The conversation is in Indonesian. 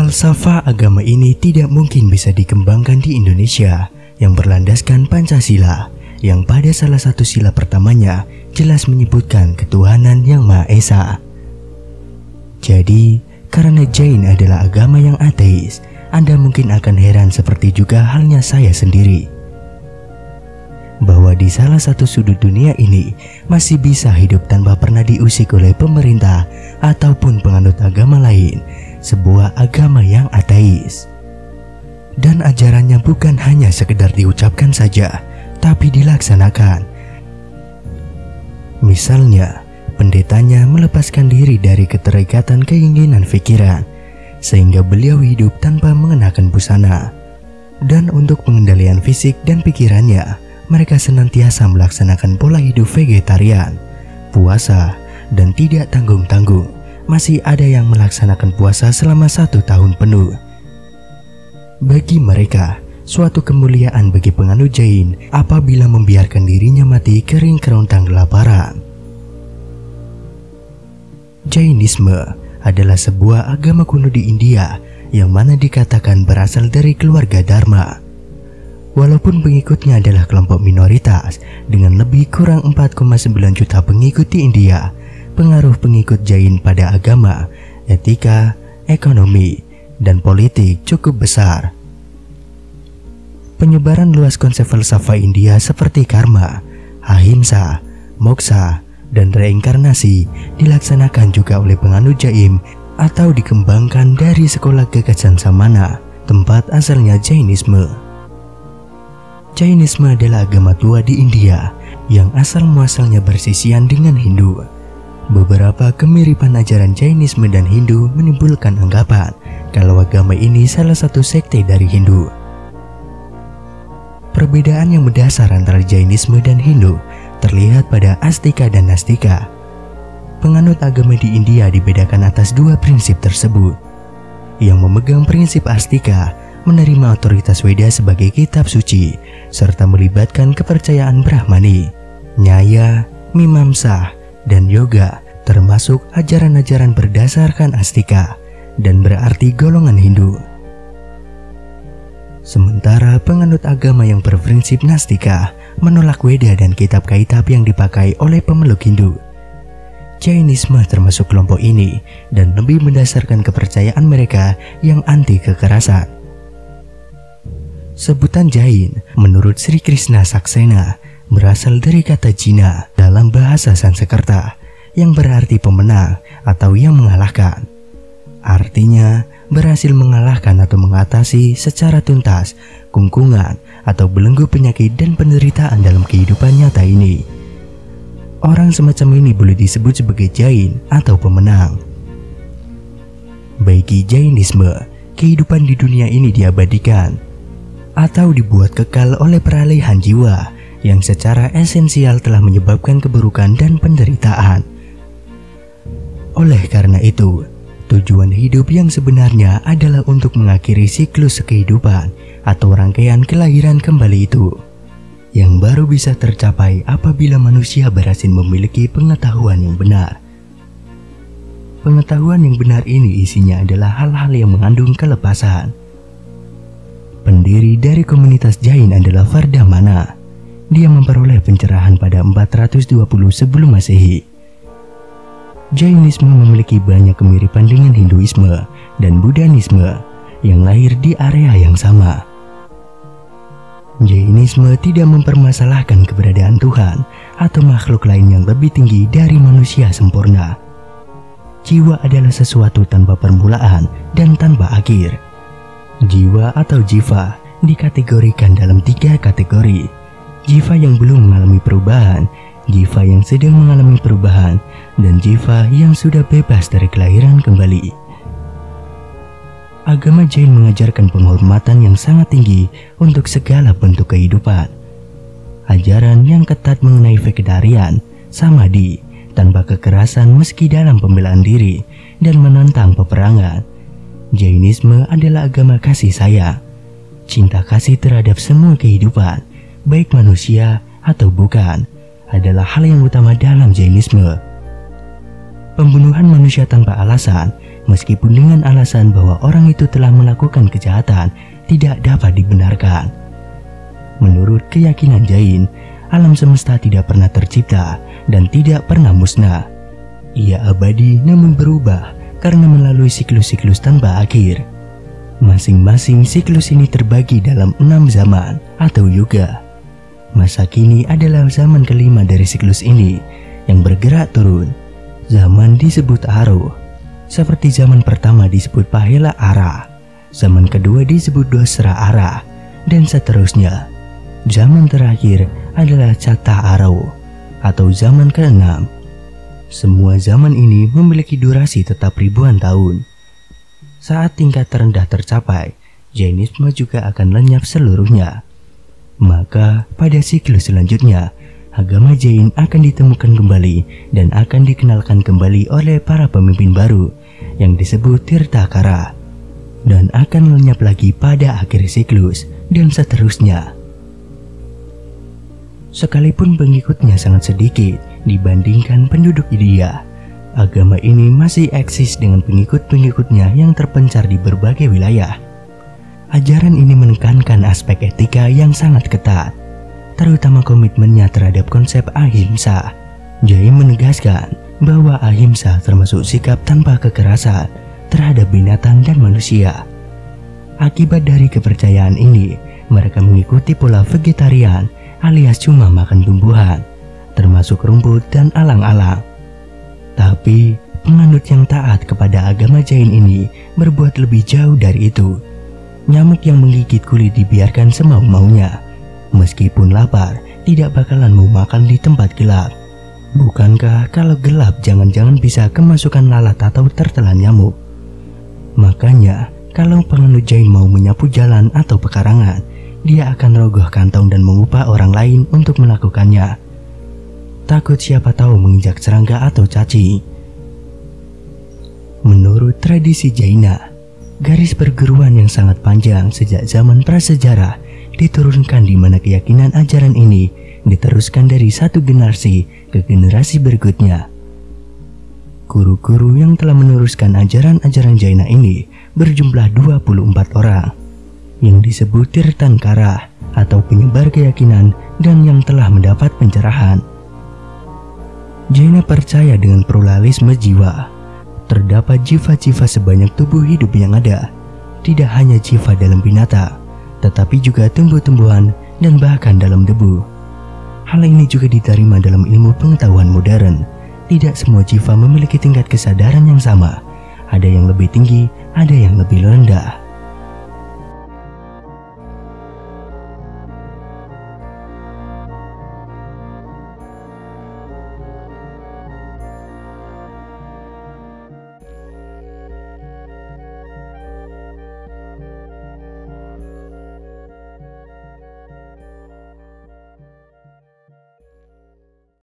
Falsafah agama ini tidak mungkin bisa dikembangkan di Indonesia yang berlandaskan Pancasila, yang pada salah satu sila pertamanya jelas menyebutkan ketuhanan yang Maha Esa. Jadi, karena Jain adalah agama yang ateis, Anda mungkin akan heran seperti juga halnya saya sendiri, bahwa di salah satu sudut dunia ini masih bisa hidup tanpa pernah diusik oleh pemerintah ataupun penganut agama lain, sebuah agama yang ateis. Dan ajarannya bukan hanya sekedar diucapkan saja, tapi dilaksanakan. Misalnya, pendetanya melepaskan diri dari keterikatan keinginan pikiran, sehingga beliau hidup tanpa mengenakan busana. Dan untuk pengendalian fisik dan pikirannya, mereka senantiasa melaksanakan pola hidup vegetarian, puasa, dan tidak tanggung-tanggung. Masih ada yang melaksanakan puasa selama 1 tahun penuh. Bagi mereka, suatu kemuliaan bagi penganut Jain apabila membiarkan dirinya mati kering kerontang kelaparan. Jainisme adalah sebuah agama kuno di India yang mana dikatakan berasal dari keluarga Dharma. Walaupun pengikutnya adalah kelompok minoritas dengan lebih kurang 4,9 juta pengikut di India, pengaruh pengikut Jain pada agama, etika, ekonomi, dan politik cukup besar. Penyebaran luas konsep falsafah India seperti karma, ahimsa, moksa, dan reinkarnasi dilaksanakan juga oleh penganut Jain atau dikembangkan dari sekolah gagasan Samana, tempat asalnya Jainisme. Jainisme adalah agama tua di India yang asal-muasalnya bersisian dengan Hindu. Beberapa kemiripan ajaran Jainisme dan Hindu menimbulkan anggapan kalau agama ini salah satu sekte dari Hindu. Perbedaan yang mendasar antara Jainisme dan Hindu terlihat pada Astika dan Nastika. Penganut agama di India dibedakan atas 2 prinsip tersebut. Yang memegang prinsip Astika menerima otoritas Weda sebagai kitab suci, serta melibatkan kepercayaan Brahmani, Nyaya, Mimamsa, dan Yoga, termasuk ajaran-ajaran berdasarkan Astika, dan berarti golongan Hindu. Sementara penganut agama yang berprinsip Nastika menolak Weda dan kitab-kitab yang dipakai oleh pemeluk Hindu. Jainisme termasuk kelompok ini dan lebih mendasarkan kepercayaan mereka yang anti kekerasan. Sebutan Jain menurut Sri Krishna Saksena berasal dari kata Jina dalam bahasa Sanskerta yang berarti pemenang atau yang mengalahkan. Artinya berhasil mengalahkan atau mengatasi secara tuntas kungkungan atau belenggu penyakit dan penderitaan dalam kehidupan nyata ini. Orang semacam ini boleh disebut sebagai Jain atau pemenang. Bagi Jainisme, kehidupan di dunia ini diabadikan atau dibuat kekal oleh peralihan jiwa yang secara esensial telah menyebabkan keburukan dan penderitaan. Oleh karena itu, tujuan hidup yang sebenarnya adalah untuk mengakhiri siklus kehidupan atau rangkaian kelahiran kembali itu, yang baru bisa tercapai apabila manusia berhasil memiliki pengetahuan yang benar. Pengetahuan yang benar ini isinya adalah hal-hal yang mengandung kelepasan. Pendiri dari komunitas Jain adalah Vardhamana. Dia memperoleh pencerahan pada 420 sebelum Masehi. Jainisme memiliki banyak kemiripan dengan Hinduisme dan Buddhisme yang lahir di area yang sama. Jainisme tidak mempermasalahkan keberadaan Tuhan atau makhluk lain yang lebih tinggi dari manusia sempurna. Jiwa adalah sesuatu tanpa permulaan dan tanpa akhir. Jiwa atau jiva dikategorikan dalam 3 kategori. Jiva yang belum mengalami perubahan, jiva yang sedang mengalami perubahan, dan jiva yang sudah bebas dari kelahiran kembali. Agama Jain mengajarkan penghormatan yang sangat tinggi untuk segala bentuk kehidupan. Ajaran yang ketat mengenai vegetarian, samadhi, tanpa kekerasan meski dalam pembelaan diri, dan menentang peperangan. Jainisme adalah agama kasih sayang, cinta kasih terhadap semua kehidupan, baik manusia atau bukan, adalah hal yang utama dalam Jainisme. Pembunuhan manusia tanpa alasan, meskipun dengan alasan bahwa orang itu telah melakukan kejahatan tidak dapat dibenarkan. Menurut keyakinan Jain, alam semesta tidak pernah tercipta dan tidak pernah musnah. Ia abadi namun berubah karena melalui siklus-siklus tanpa akhir. Masing-masing siklus ini terbagi dalam 6 zaman atau yuga. Masa kini adalah zaman kelima dari siklus ini yang bergerak turun. Zaman disebut Aro. Seperti zaman pertama disebut Pahela Ara, zaman kedua disebut Dosra Ara, dan seterusnya. Zaman terakhir adalah Cata Aro atau zaman ke-6. Semua zaman ini memiliki durasi tetap ribuan tahun. Saat tingkat terendah tercapai, Jainisme juga akan lenyap seluruhnya. Maka pada siklus selanjutnya, agama Jain akan ditemukan kembali dan akan dikenalkan kembali oleh para pemimpin baru yang disebut Tirthakara, dan akan lenyap lagi pada akhir siklus dan seterusnya. Sekalipun pengikutnya sangat sedikit dibandingkan penduduk India, agama ini masih eksis dengan pengikut-pengikutnya yang terpencar di berbagai wilayah. Ajaran ini menekankan aspek etika yang sangat ketat, terutama komitmennya terhadap konsep ahimsa. Jain menegaskan bahwa ahimsa termasuk sikap tanpa kekerasan terhadap binatang dan manusia. Akibat dari kepercayaan ini, mereka mengikuti pola vegetarian alias cuma makan tumbuhan, termasuk rumput dan alang-alang. Tapi penganut yang taat kepada agama Jain ini berbuat lebih jauh dari itu. Nyamuk yang menggigit kulit dibiarkan semau-maunya. Meskipun lapar, tidak bakalan mau makan di tempat gelap. Bukankah kalau gelap jangan-jangan bisa kemasukan lalat atau tertelan nyamuk? Makanya, kalau penganut Jain mau menyapu jalan atau pekarangan, dia akan rogoh kantong dan mengupah orang lain untuk melakukannya. Takut siapa tahu menginjak serangga atau cacing. Menurut tradisi Jaina, garis perguruan yang sangat panjang sejak zaman prasejarah diturunkan di mana keyakinan ajaran ini diteruskan dari satu generasi ke generasi berikutnya. Guru-guru yang telah meneruskan ajaran-ajaran Jaina ini berjumlah 24 orang yang disebut Tirthankara atau penyebar keyakinan dan yang telah mendapat pencerahan. Jaina percaya dengan pluralisme jiwa. Terdapat jiwa-jiwa sebanyak tubuh hidup yang ada. Tidak hanya jiwa dalam binatang, tetapi juga tumbuh-tumbuhan dan bahkan dalam debu. Hal ini juga diterima dalam ilmu pengetahuan modern. Tidak semua jiwa memiliki tingkat kesadaran yang sama. Ada yang lebih tinggi, ada yang lebih rendah.